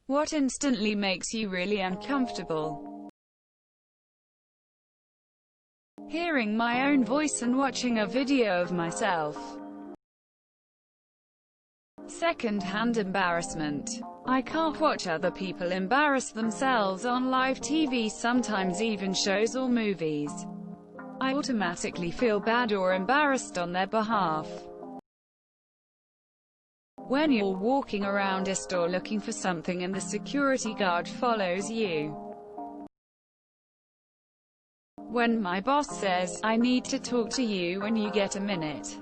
What instantly makes you really uncomfortable? Hearing my own voice and watching a video of myself. Second-hand embarrassment. I can't watch other people embarrass themselves on live TV, sometimes even shows or movies. I automatically feel bad or embarrassed on their behalf. When you're walking around a store looking for something and the security guard follows you. When my boss says, "I need to talk to you when you get a minute."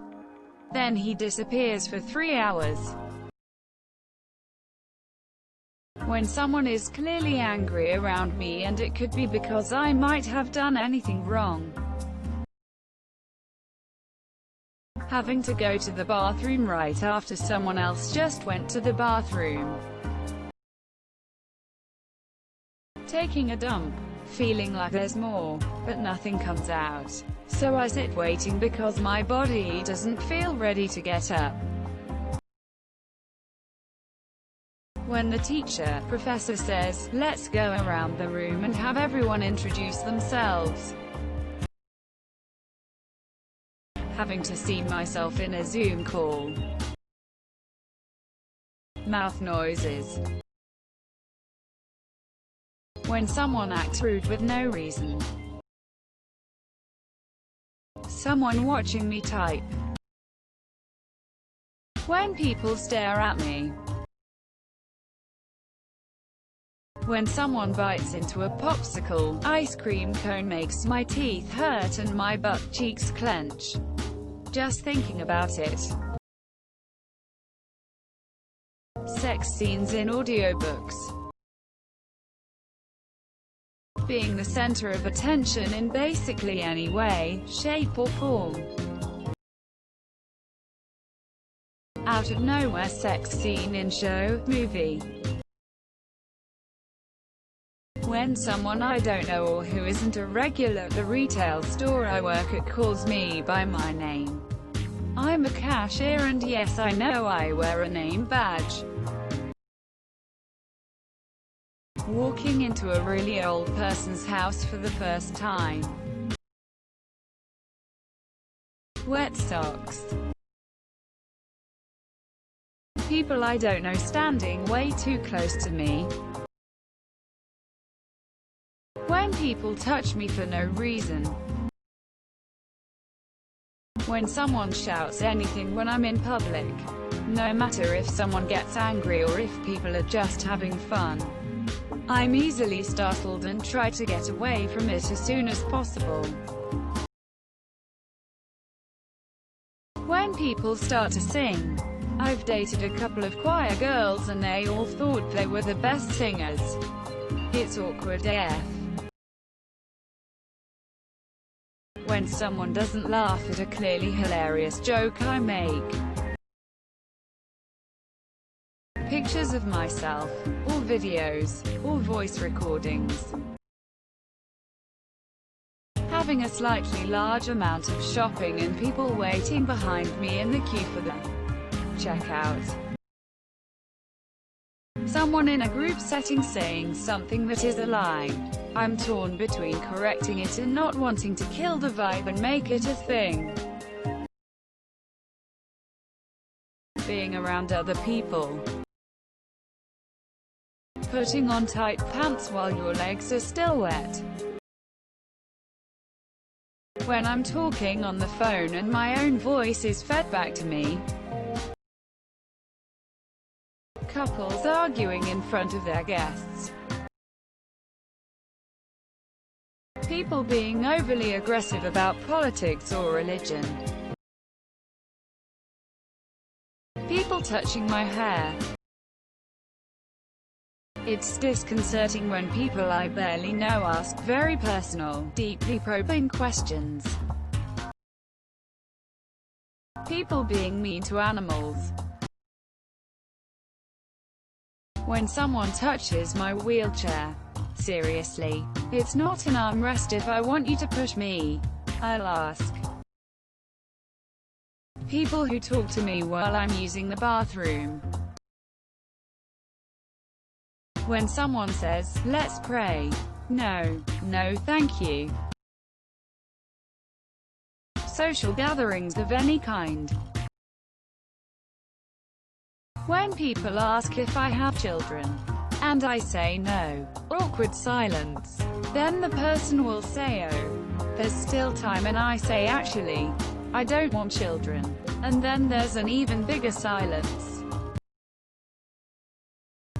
Then he disappears for 3 hours. When someone is clearly angry around me and it could be because I might have done anything wrong. Having to go to the bathroom right after someone else just went to the bathroom. Taking a dump. Feeling like there's more, but nothing comes out. So I sit waiting because my body doesn't feel ready to get up. When the professor says, "Let's go around the room and have everyone introduce themselves." Having to see myself in a Zoom call. Mouth noises. When someone acts rude with no reason. Someone watching me type. When people stare at me. When someone bites into a popsicle, ice cream cone makes my teeth hurt and my butt cheeks clench. Just thinking about it. Sex scenes in audiobooks. Being the center of attention in basically any way, shape or form. Out of nowhere sex scene in show, movie. When someone I don't know or who isn't a regular at the retail store I work at calls me by my name. I'm a cashier and yes, I know I wear a name badge. Walking into a really old person's house for the first time. Wet socks. People I don't know standing way too close to me. When people touch me for no reason. When someone shouts anything when I'm in public. No matter if someone gets angry or if people are just having fun. I'm easily startled and try to get away from it as soon as possible. When people start to sing. I've dated a couple of choir girls and they all thought they were the best singers. It's awkward AF. When someone doesn't laugh at a clearly hilarious joke I make. Pictures of myself, or videos, or voice recordings. Having a slightly large amount of shopping and people waiting behind me in the queue for the checkout. Someone in a group setting saying something that is a lie. I'm torn between correcting it and not wanting to kill the vibe and make it a thing. Being around other people. Putting on tight pants while your legs are still wet. When I'm talking on the phone and my own voice is fed back to me. Couples arguing in front of their guests. People being overly aggressive about politics or religion. People touching my hair. It's disconcerting when people I barely know ask very personal, deeply probing questions. People being mean to animals. When someone touches my wheelchair. Seriously, it's not an armrest if I want you to push me. I'll ask. People who talk to me while I'm using the bathroom. When someone says, "Let's pray." No. No thank you. Social gatherings of any kind. When people ask if I have children, and I say no. Awkward silence. Then the person will say, "Oh, there's still time," and I say, "Actually, I don't want children." And then there's an even bigger silence.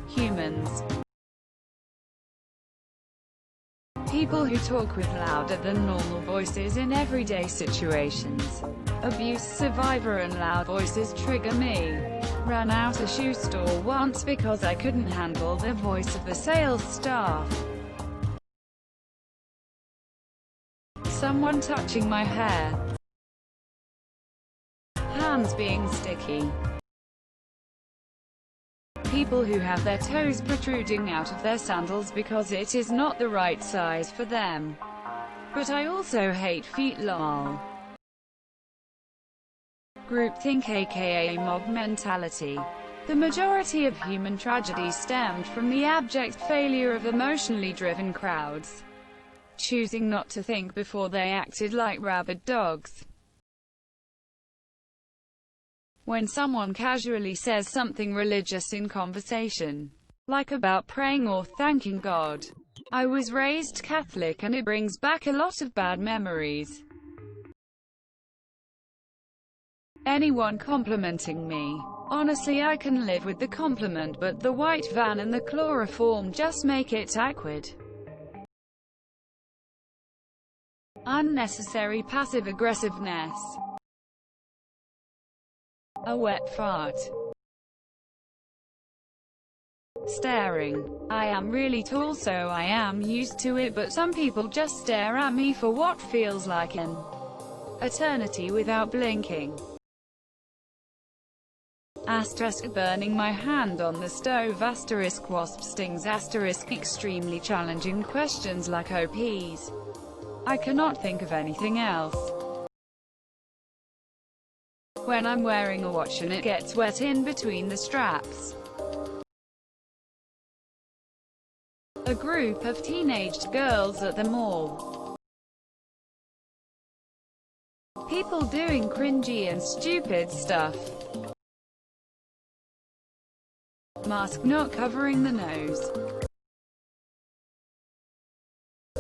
Humans. People who talk with louder than normal voices in everyday situations. Abuse survivor and loud voices trigger me. Ran out a shoe store once because I couldn't handle the voice of the sales staff. Someone touching my hair. Hands being sticky. People who have their toes protruding out of their sandals because it is not the right size for them. But I also hate feet, lol. Groupthink, aka mob mentality. The majority of human tragedy stemmed from the abject failure of emotionally driven crowds, choosing not to think before they acted like rabid dogs. When someone casually says something religious in conversation, like about praying or thanking God. I was raised Catholic and it brings back a lot of bad memories. Anyone complimenting me. Honestly, I can live with the compliment, but the white van and the chloroform just make it awkward. Unnecessary passive-aggressiveness. A wet fart. Staring. I am really tall, so I am used to it, but some people just stare at me for what feels like an eternity without blinking. Asterisk burning my hand on the stove, asterisk wasp stings, asterisk extremely challenging questions like OPs. I cannot think of anything else. When I'm wearing a watch and it gets wet in between the straps. A group of teenaged girls at the mall. People doing cringy and stupid stuff. Mask not covering the nose.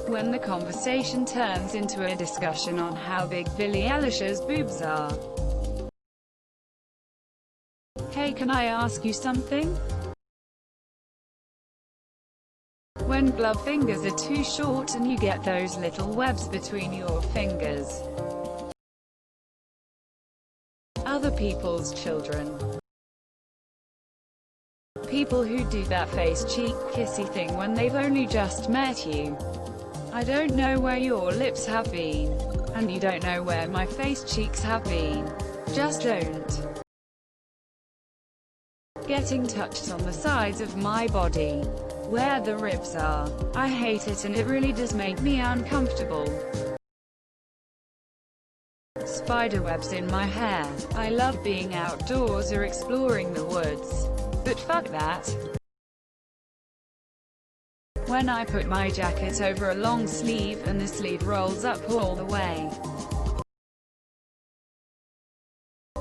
When the conversation turns into a discussion on how big Billie Eilish's boobs are. Hey, can I ask you something? When glove fingers are too short and you get those little webs between your fingers. Other people's children. People who do that face cheek kissy thing when they've only just met you. I don't know where your lips have been. And you don't know where my face cheeks have been. Just don't. Getting touched on the sides of my body, where the ribs are. I hate it and it really does make me uncomfortable. Spiderwebs in my hair. I love being outdoors or exploring the woods. But fuck that. When I put my jacket over a long sleeve and the sleeve rolls up all the way.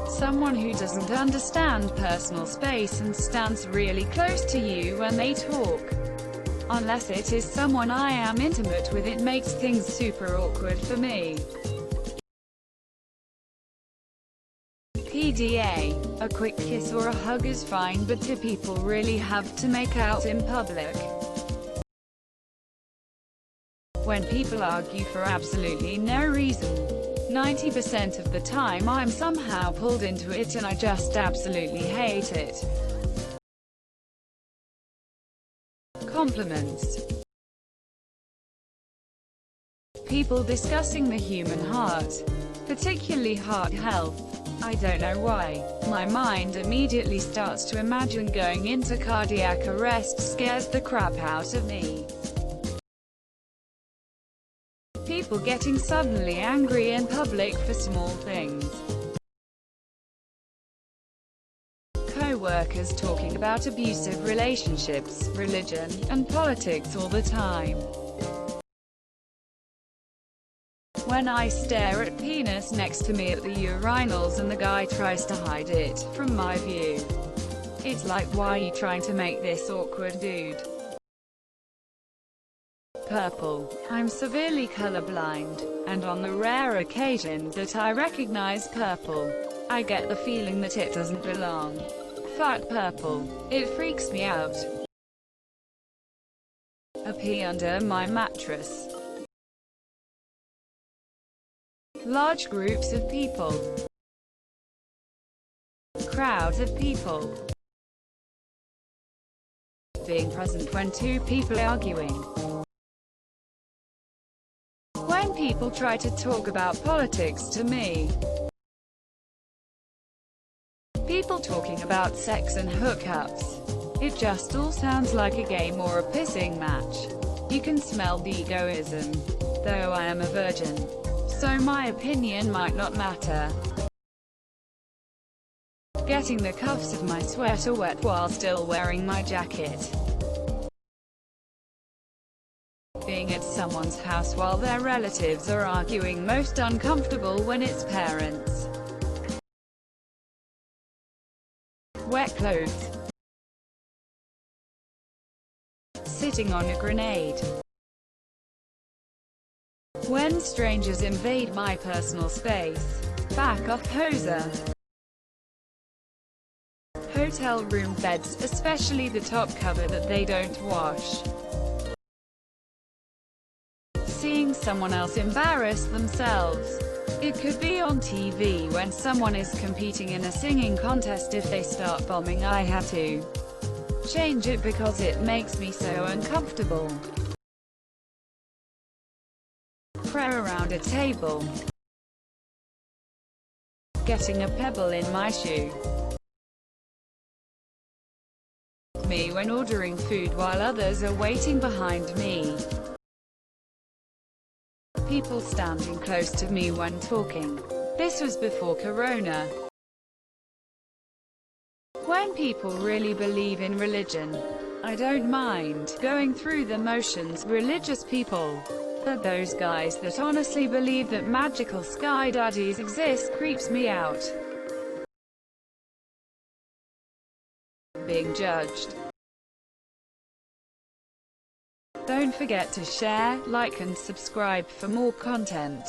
Someone who doesn't understand personal space and stands really close to you when they talk. Unless it is someone I am intimate with, it makes things super awkward for me. PDA. A quick kiss or a hug is fine, but do people really have to make out in public? When people argue for absolutely no reason. 90% of the time I'm somehow pulled into it and I just absolutely hate it. Compliments. People discussing the human heart, particularly heart health. I don't know why. My mind immediately starts to imagine going into cardiac arrest, scares the crap out of me. People getting suddenly angry in public for small things. workers talking about abusive relationships, religion, and politics all the time. When I stare at penis next to me at the urinals and the guy tries to hide it from my view, it's like, why are you trying to make this awkward, dude? Purple. I'm severely colorblind, and on the rare occasion that I recognize purple, I get the feeling that it doesn't belong. Fuck purple. It freaks me out. A pee under my mattress. Large groups of people. Crowds of people. Being present when two people are arguing. When people try to talk about politics to me. People talking about sex and hookups. It just all sounds like a game or a pissing match. You can smell the egoism. Though I am a virgin, so my opinion might not matter. Getting the cuffs of my sweater wet while still wearing my jacket. Being at someone's house while their relatives are arguing, most uncomfortable when it's parents. Wet clothes. Sitting on a grenade. When strangers invade my personal space. Back off, poser. Hotel room beds, especially the top cover that they don't wash. Seeing someone else embarrass themselves. It could be on TV when someone is competing in a singing contest. If they start bombing, I have to change it because it makes me so uncomfortable. Prayer around a table. Getting a pebble in my shoe. Me when ordering food while others are waiting behind me. People standing close to me when talking. This was before Corona. When people really believe in religion. I don't mind going through the motions, religious people. But those guys that honestly believe that magical sky daddies exist creeps me out. Being judged. Don't forget to share, like and subscribe for more content.